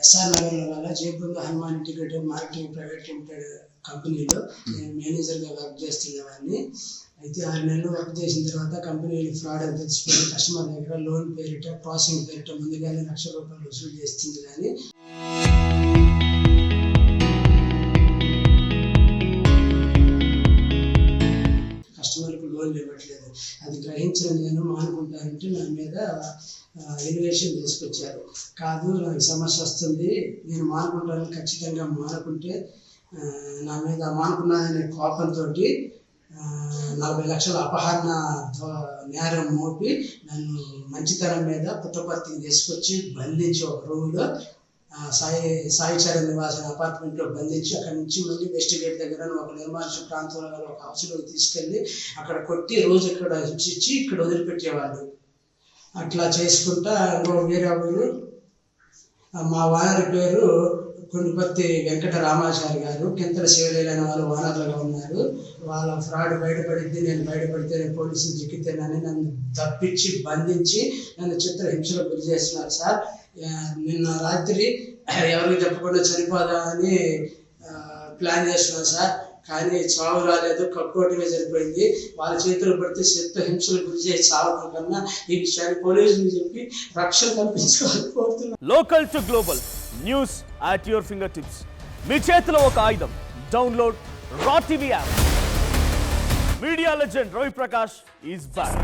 SR నగర్లో గల Jayapuram Hanuman integrated marketing private limited కంపెనీలో నేను మేనేజర్గా వర్క్ చేస్తున్నవాడిని. అయితే 6 నెలలు వర్క్ చేసిన తర్వాత కంపెనీలు ఫ్రాడ్ అని తెలిసిపోయి కస్టమర్ దగ్గర లోన్ పేరిట ప్రాసెసింగ్ పేరిట ముందుగానే ₹1,00,000 వసూలు చేస్తుంది. కానీ కస్టమర్కు లోన్లు ఇవ్వట్లేదు. అది గ్రహించిన నేను మానుకుంటానంటే నా మీద ఎలివేషన్ తీసుకొచ్చారు. కాదు, నాకు సమస్య వస్తుంది, నేను మానుకుంటాను, ఖచ్చితంగా మానుకుంటే నా మీద మానుకున్నాననే కోపంతో 40 లక్షల అపహరణ నేరం మోపి నన్ను మంచితనం మీద పుట్టపర్తికి తీసుకొచ్చి బంధించి ఒక రూమ్లో సాయి చరణ్ నివాసం అపార్ట్మెంట్లో బంధించి అక్కడి నుంచి మళ్ళీ వెస్ట్ గేట్ దగ్గర ఒక నిర్మానుష ప్రాంతంలో ఒక హౌస్లోకి తీసుకెళ్ళి అక్కడ కొట్టి రోజు ఇక్కడ హింసించి ఇక్కడ వదిలిపెట్టేవాళ్ళు. అట్లా చేసుకుంటా వేరే ఊరు మా ఓనర్ పేరు కొండపర్తి వెంకట రామాచారి గారు, కింతల శివలీల అనే వాళ్ళు ఓనర్లుగా ఉన్నారు. వాళ్ళ ఫ్రాడ్ బయటపడింది, నేను బయటపడితే నేను పోలీసులు చిక్కితేనని నన్ను తప్పించి బంధించి నన్ను చిత్రహింసలకు గురి చేస్తున్నారు సార్. నిన్న రాత్రి ఎవరికి చెప్పకుండా చనిపోదామని ప్లాన్ చేస్తున్నాను సార్, కానీ చావు రాలేదు, కక్కోటమే సరిపోయింది. వాళ్ళ చేతులు పడితే చిత్రహింసలకు గురి చేసి చావడం కన్నా ఈ విషయాన్ని పోలీసులు చెప్పి రక్షణ కల్పించుకోవాలని కోరుతున్నాను. Local to global news at your fingertips. మీ చేతిలో ఒక ఆయుధం. డౌన్లోడ్ రా TV app. Media legend Ravi Prakash is back.